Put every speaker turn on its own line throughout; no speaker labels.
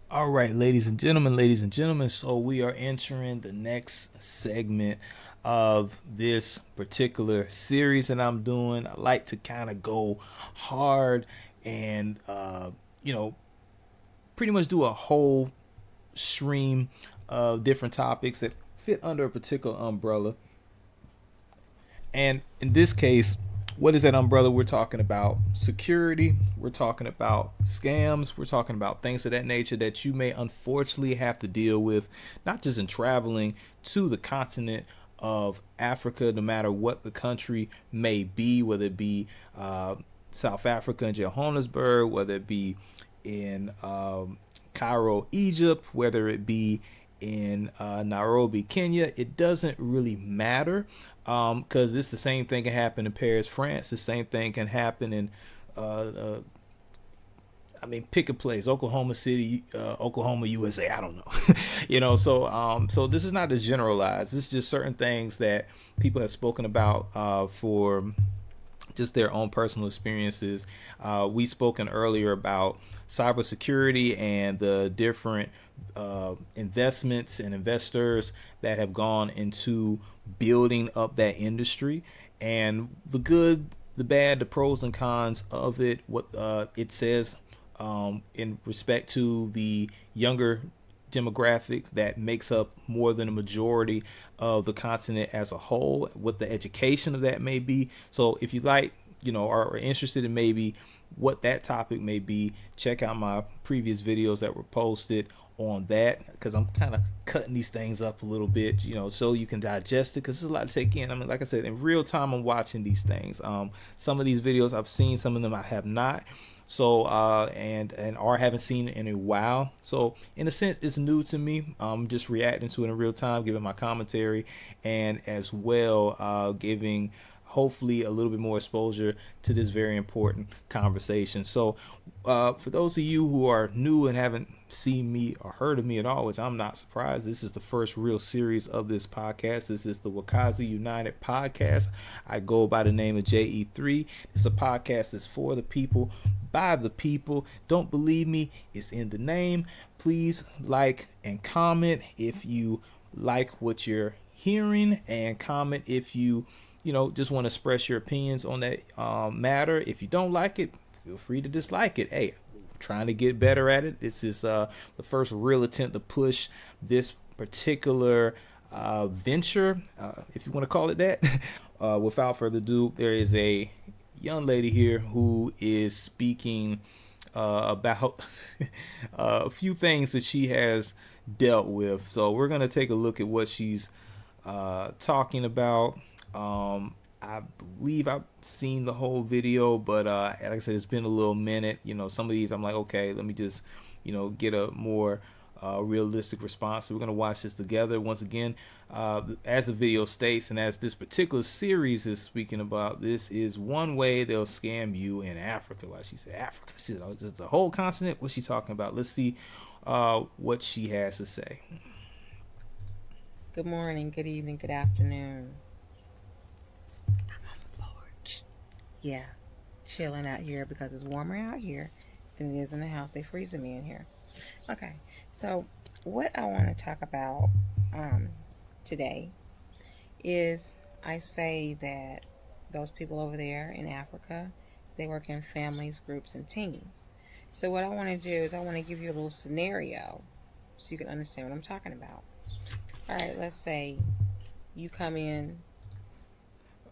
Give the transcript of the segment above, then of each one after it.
All right, ladies and gentlemen. So we are entering the next segment of this particular series that I'm doing. I like to kind of go hard and, you know, pretty much do a whole stream of different topics that fit under a particular umbrella. And in this case, what is that umbrella? We're talking about security. We're talking about scams. We're talking about things of that nature that you may unfortunately have to deal with, not just in traveling to the continent of Africa, no matter what the country may be, whether it be South Africa and Johannesburg, whether it be in Cairo, Egypt, whether it be in Nairobi, Kenya. It doesn't really matter because it's the same thing can happen in Paris, France. The same thing can happen in, pick a place, Oklahoma City, Oklahoma, USA. I don't know, So this is not to generalize. This is just certain things that people have spoken about for just their own personal experiences. We spoken earlier about cybersecurity and the different investments and investors that have gone into building up that industry and the good, the bad, the pros and cons of it. What it says in respect to the younger demographic that makes up more than a majority of the continent as a whole, what the education of that may be. So if you like, are interested in maybe what that topic may be, check out my previous videos that were posted on that, because I'm kind of cutting these things up a little bit, so you can digest it, because it's a lot to take in. I mean, like I said, in real time I'm watching these things. Some of these videos I've seen, some of them I have not. So and or haven't seen it in a while. So in a sense, it's new to me. I'm just reacting to it in real time, giving my commentary, and as well giving hopefully a little bit more exposure to this very important conversation. So for those of you who are new and haven't seen me or heard of me at all, which I'm not surprised, this is the first real series of this podcast. This is the Wakazi United Podcast. I go by the name of JE3. It's a podcast that's for the people, by the people. Don't believe me? It's in the name. Please like and comment if you like what you're hearing, and comment if you just want to express your opinions on that matter. If you don't like it, feel free to dislike it. Hey, I'm trying to get better at it. This is the first real attempt to push this particular venture, if you want to call it that. Without further ado, there is a young lady here who is speaking about a few things that she has dealt with. So we're going to take a look at what she's talking about. I believe I've seen the whole video, but like I said, it's been a little minute. Some of these I'm like, okay, let me just, get a more realistic response. So we're gonna watch this together. Once again, as the video states, and as this particular series is speaking about, this is one way they'll scam you in Africa. Why she said Africa? She said, oh, just the whole continent. What's she talking about? Let's see what she has to say.
Good morning, good evening, good afternoon. I'm on the porch. Yeah, chilling out here because it's warmer out here than it is in the house. They freezing me in here. Okay, so what I want to talk about today is, I say that those people over there in Africa, they work in families, groups, and teams. So what I want to do is I want to give you a little scenario so you can understand what I'm talking about. All right, let's say you come in.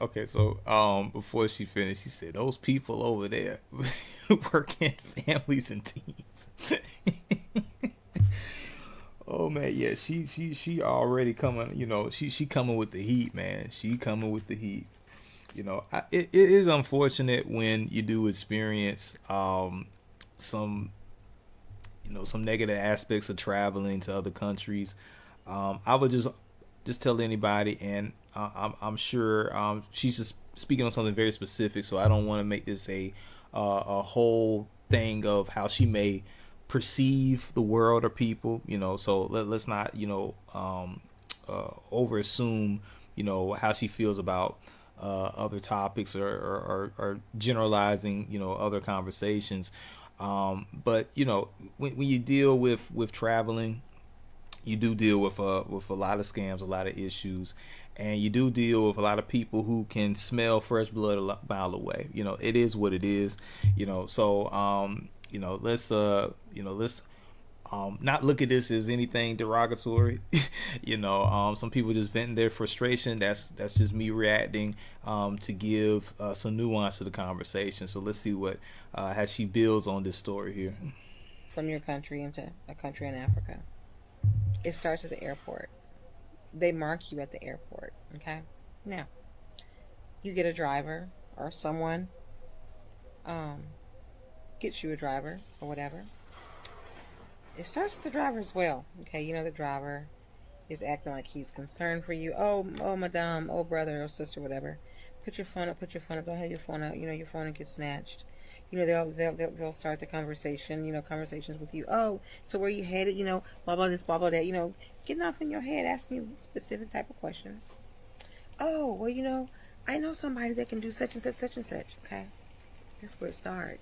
Okay, so before she finished, she said those people over there work in families and teams. Oh man, yeah, she already coming. She coming with the heat, man. She coming with the heat. It is unfortunate when you do experience some some negative aspects of traveling to other countries. I would just tell anybody, and I'm sure she's just speaking on something very specific, so I don't want to make this a whole thing of how she may perceive the world or people. So let's not over assume how she feels about other topics, or generalizing other conversations. But when you deal with traveling, you do deal with a lot of scams, a lot of issues, and you do deal with a lot of people who can smell fresh blood a mile away. It is what it is. So let's not look at this as anything derogatory. Some people just venting their frustration. That's just me reacting to give some nuance to the conversation. So let's see what how she builds on this story here.
From your country into a country in Africa. It starts at the airport. They mark you at the airport. Okay? Now, you get a driver or someone gets you a driver or whatever. It starts with the driver as well. Okay, the driver is acting like he's concerned for you. Oh, madame, oh, brother, or sister, whatever. Put your phone up. Don't have your phone out. Your phone will get snatched. They'll start the conversation. Conversations with you. Oh, so where you headed? Blah blah this, blah blah that. Getting off in your head, asking you specific type of questions. Oh, well, I know somebody that can do such and such, such and such. Okay, that's where it starts.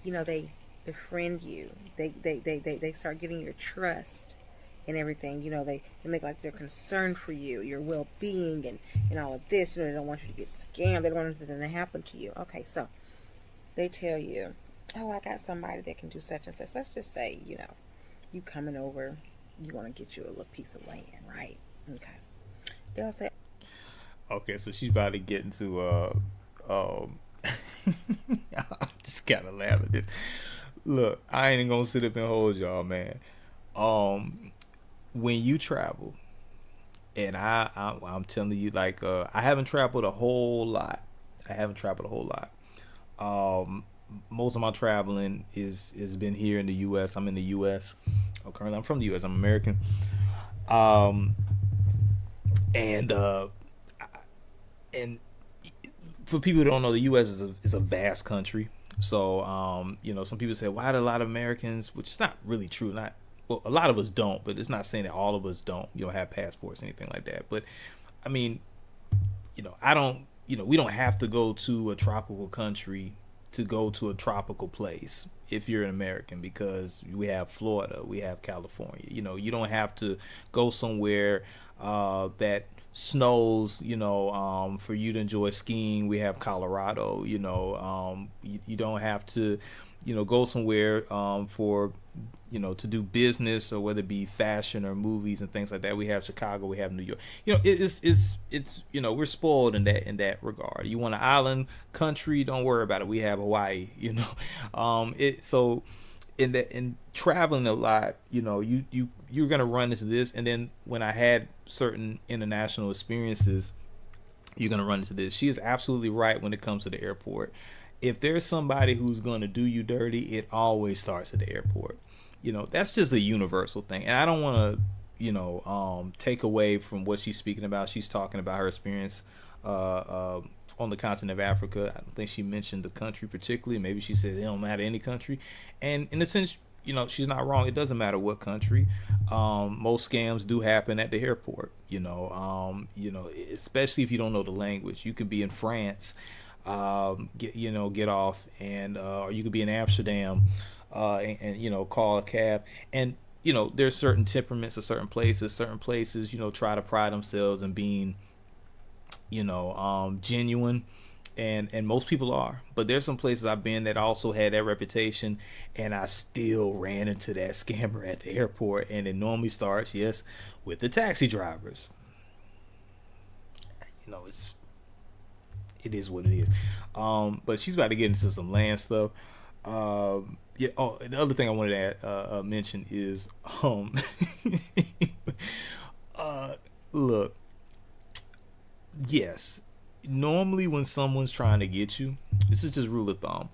They befriend you. They start getting your trust and everything. They make like they're concerned for you, your well-being, and all of this. They don't want you to get scammed. They don't want anything to happen to you. Okay, so they tell you, oh, I got somebody that can do such and such. Let's just say, you coming over, you want to get you a little piece of land, right? Okay. They'll say,
okay, so she's about to get into I just gotta laugh at this. Look, I ain't gonna sit up and hold y'all, man. When you travel, and I'm telling you, like, I haven't traveled a whole lot. Most of my traveling is been here in the U.S. I'm in the U.S. Currently, I'm from the U.S. I'm American. And for people who don't know, the U.S. is a vast country. So, some people say, why do a lot of Americans, which is not really true, a lot of us don't, but it's not saying that all of us don't, have passports or anything like that. But, I mean, we don't have to go to a tropical country to go to a tropical place if you're an American, because we have Florida, we have California. You don't have to go somewhere that snows, for you to enjoy skiing. We have Colorado. You don't have to, go somewhere for, to do business, or whether it be fashion or movies and things like that. We have Chicago, we have New York. It's we're spoiled in that regard. You want an island country, don't worry about it. We have Hawaii. So in traveling a lot, you're gonna run into this. And then when I had certain international experiences, you're gonna run into this. She is absolutely right when it comes to the airport. If there's somebody who's gonna do you dirty, it always starts at the airport. That's just a universal thing. And I don't want to, take away from what she's speaking about. She's talking about her experience on the continent of Africa. I don't think she mentioned the country particularly. Maybe she said it don't matter any country. And in a sense, she's not wrong. It doesn't matter what country. Most scams do happen at the airport. Especially if you don't know the language. You could be in France, get off, and or you could be in Amsterdam, and call a cab. And there's certain temperaments of certain places. Try to pride themselves in being genuine, and most people are. But there's some places I've been that also had that reputation, and I still ran into that scammer at the airport. And it normally starts, yes, with the taxi drivers. It is what it is. But she's about to get into some land stuff. Yeah. Oh, the other thing I wanted to mention is, look, yes, normally when someone's trying to get you, this is just rule of thumb,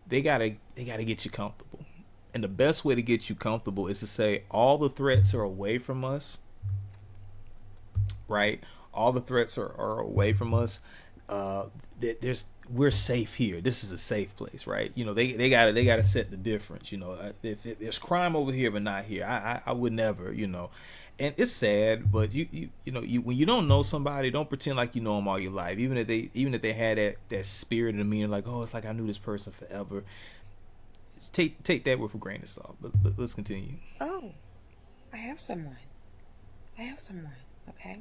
they gotta get you comfortable. And the best way to get you comfortable is to say all the threats are away from us, right? All the threats are away from us. We're safe here. This is a safe place, right? They gotta set the difference. If there's crime over here but not here, I would never. And it's sad, but you when you don't know somebody, don't pretend like you know them all your life. Even if they had that spirit and demeanor, like, oh, it's like I knew this person forever. take that with a grain of salt. But let's continue.
Oh, I have someone. I have someone. Okay.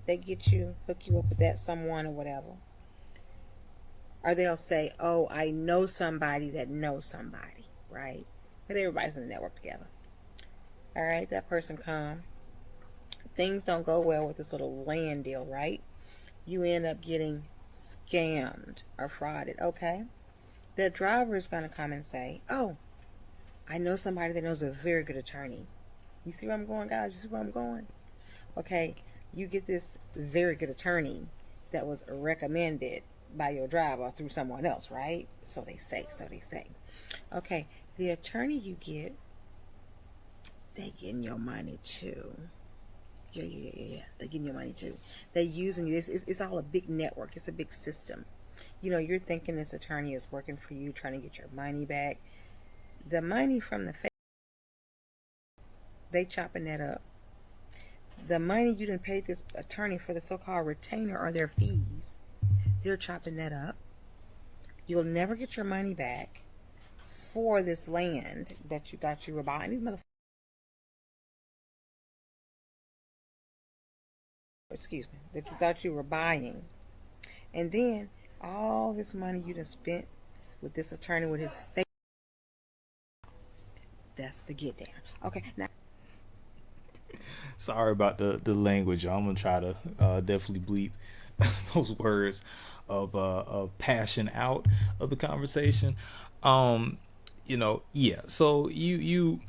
They get you, hook you up with that someone or whatever. Or they'll say, oh, I know somebody that knows somebody, right? But everybody's in the network together. All right, that person come. Things don't go well with this little land deal, right? You end up getting scammed or frauded, okay? The driver is going to come and say, oh, I know somebody that knows a very good attorney. You see where I'm going, guys? You see where I'm going? Okay, you get this very good attorney that was recommended by your driver through someone else, right? So they say. Okay, the attorney you get, they getting your money too. Yeah. They getting your money too. They using you. It's all a big network. It's a big system. You know, you're thinking this attorney is working for you, trying to get your money back. The money from the fake, they chopping that up. The money you didn't pay this attorney for the so-called retainer or their fees, they're chopping that up. You'll never get your money back for this land that you thought you were buying. These motherfuckers, excuse me, that you thought you were buying. And then all this money you done spent with this attorney with his fake. That's the get down. Okay, now.
Sorry about the language. I'm gonna try to definitely bleep those words of passion out of the conversation. Yeah. So you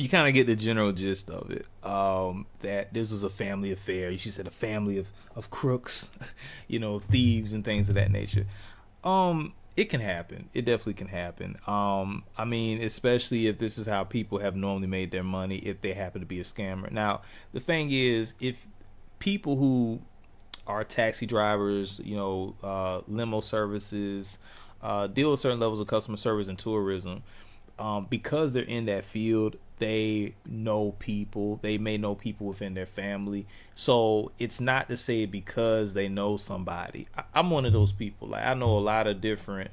kind of get the general gist of it. That this was a family affair. She said a family of crooks, thieves and things of that nature. It can happen. It definitely can happen. I mean, especially if this is how people have normally made their money, if they happen to be a scammer. Now, the thing is, if people who are taxi drivers, limo services, deal with certain levels of customer service and tourism, because they're in that field, they know people. They may know people within their family. So it's not to say because they know somebody. I'm one of those people. Like, I know a lot of different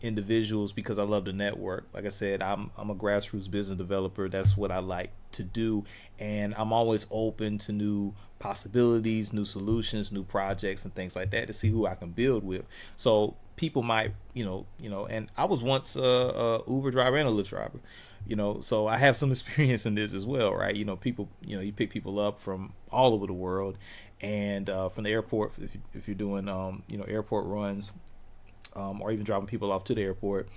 individuals because I love the network. Like I said, I'm a grassroots business developer. That's what I like to do, and I'm always open to new possibilities, new solutions, new projects, and things like that to see who I can build with. So people might, and I was once a Uber driver and a Lyft driver. So I have some experience in this as well, right? People, you pick people up from all over the world, and from the airport, if you're doing, airport runs, or even dropping people off to the airport,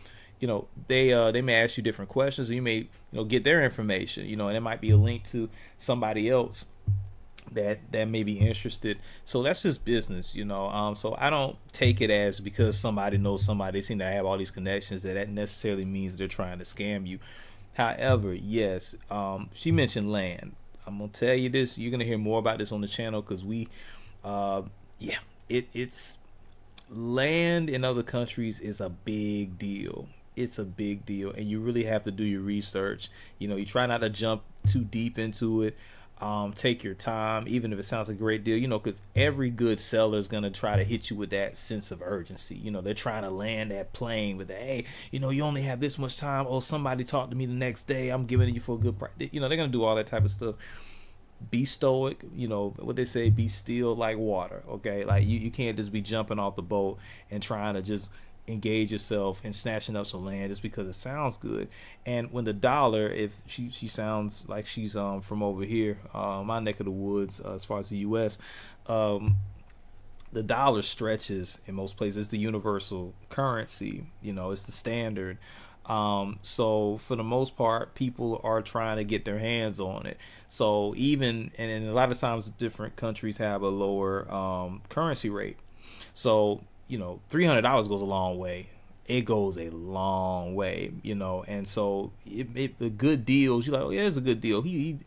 they may ask you different questions, and you may, get their information, and it might be a link to somebody else that may be interested. So that's just business. So I don't take it as because somebody knows somebody, they seem to have all these connections, that necessarily means they're trying to scam you. However, yes, she mentioned land. I'm gonna tell you this. You're gonna hear more about this on the channel because it's land in other countries is a big deal. It's a big deal, and you really have to do your research. You try not to jump too deep into it. Take your time, even if it sounds like a great deal, because every good seller is going to try to hit you with that sense of urgency. They're trying to land that plane with the, hey, you only have this much time. Oh, somebody talked to me the next day. I'm giving it you for a good price. They're going to do all that type of stuff. Be stoic, what they say, be still like water. Okay. Like you can't just be jumping off the boat and trying to just engage yourself in snatching up some land just because it sounds good. And when the dollar, if she sounds like she's from over here, my neck of the woods, as far as the US, the dollar stretches in most places. It's the universal currency, it's the standard. So for the most part, people are trying to get their hands on it. So even, and a lot of times different countries have a lower currency rate. So $300 goes a long way. It goes a long way, and so the good deals, you're like, oh yeah, it's a good deal. He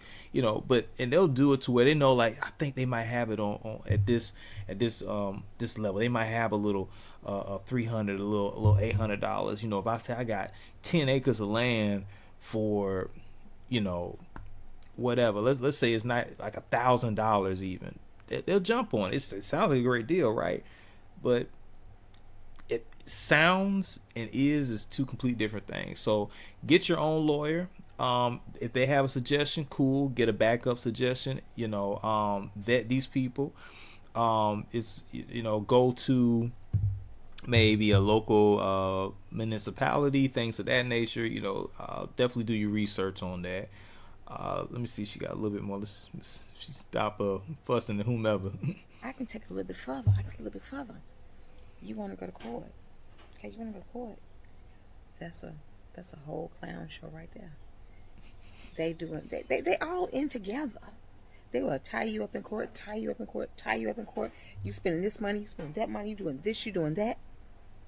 but and they'll do it to where they know, like, I think they might have it on at this level. They might have a little $300, a little $800. If I say I got 10 acres of land for, whatever, let's say it's not like $1,000 even. They'll jump on it. It sounds like a great deal, right? But sounds and is two complete different things. So get your own lawyer. If they have a suggestion, cool. Get a backup suggestion. Vet these people. It's go to maybe a local municipality, things of that nature. Definitely do your research on that. Let me see. She got a little bit more. She stop fussing and whomever.
I can take it a little bit further. You want to go to court? Okay, you want to go to court? That's a whole clown show right there. They all in together. They will tie you up in court. You spending this money, you spending that money, you doing this, you doing that,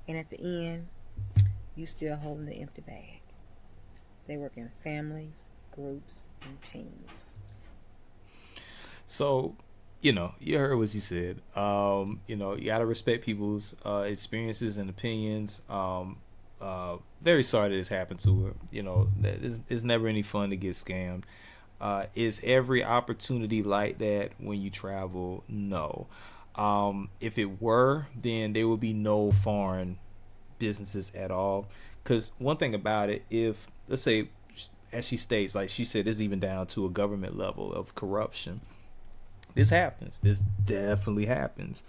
and at the end, you still holding the empty bag. They work in families, groups, and teams.
So, you heard what she said. You gotta respect people's experiences and opinions. Very sorry that this happened to her. It's never any fun to get scammed. Is every opportunity like that when you travel? No. If it were, then there would be no foreign businesses at all. Because one thing about it, if, let's say, as she states, like she said, this is even down to a government level of corruption. This happens. This definitely happens.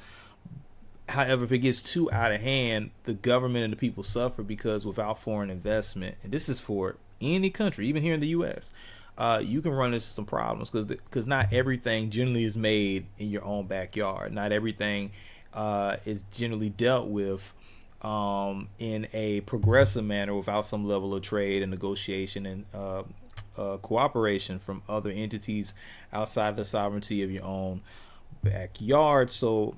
However, if it gets too out of hand, the government and the people suffer, because without foreign investment, and this is for any country, even here in the U.S., you can run into some problems, because not everything generally is made in your own backyard. Not everything is generally dealt with in a progressive manner without some level of trade and negotiation and cooperation from other entities outside the sovereignty of your own backyard. So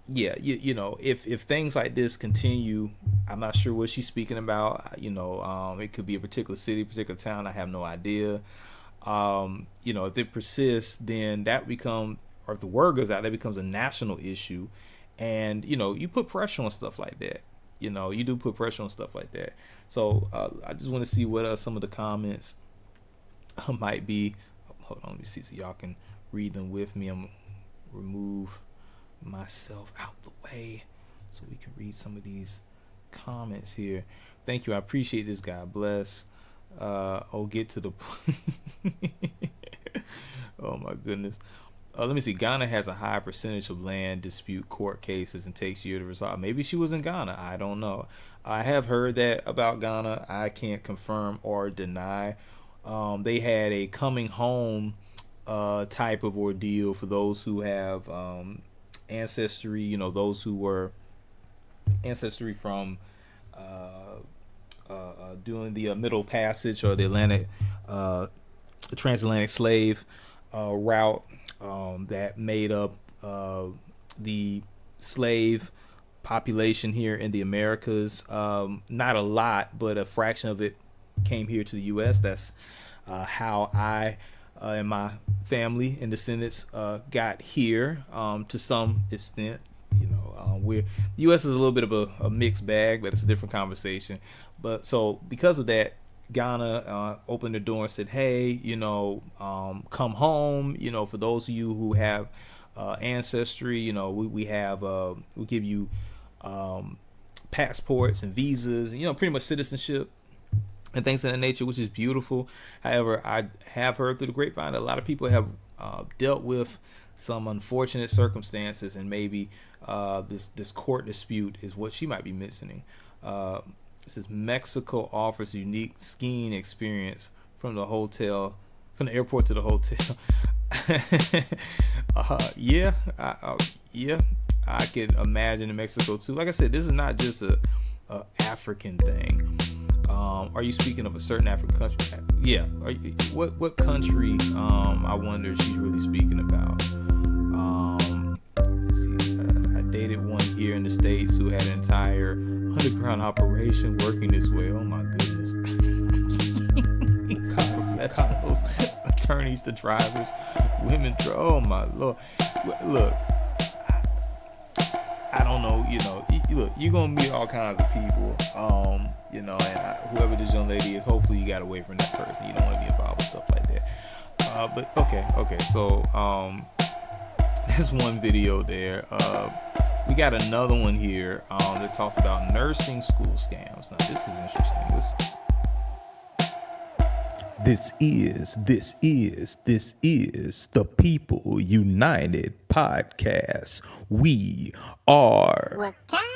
yeah, if things like this continue, I'm not sure what she's speaking about. It could be a particular city, particular town. I have no idea. If it persists, then that becomes, or if the word goes out, that becomes a national issue. And, you put pressure on stuff like that. You do put pressure on stuff like that. So I just want to see what some of the comments might be. Hold on, let me see so y'all can read them with me. I'm going to remove myself out the way so we can read some of these comments here. Thank you. I appreciate this. God bless. Get to the oh my goodness. Let me see. Ghana has a high percentage of land dispute court cases and takes years to resolve. Maybe she was in Ghana. I don't know. I have heard that about Ghana. I can't confirm or deny. They had a coming home type of ordeal for those who have ancestry, those who were ancestry from doing the Middle Passage or the Atlantic, transatlantic slave route that made up the slave population here in the Americas. Not a lot, but a fraction of it came here to the U.S. That's how I and my family and descendants got here to some extent. The U.S. is a little bit of a mixed bag, but it's a different conversation. But so because of that, Ghana opened the door and said, hey, come home. For those of you who have ancestry, we give you passports and visas, pretty much citizenship and things of that nature, which is beautiful. However, I have heard through the grapevine that a lot of people have dealt with some unfortunate circumstances, and maybe this court dispute is what she might be mentioning. It says Mexico offers a unique skiing experience from the airport to the hotel. I can imagine in Mexico too. Like I said, this is not just a African thing. Are you speaking of a certain African country? Yeah. What country? I wonder if she's really speaking about. Let's see. I dated one here in the States who had an entire underground operation working this way. Oh my goodness. Professionals, attorneys to drivers, women. Oh my Lord. Look. I don't know, look, you're going to meet all kinds of people, and whoever this young lady is, hopefully you got away from that person. You don't want to be involved with stuff like that. But okay. So, there's one video there. We got another one here that talks about nursing school scams. Now, this is interesting. This is the People United Podcast. We are
Wakazi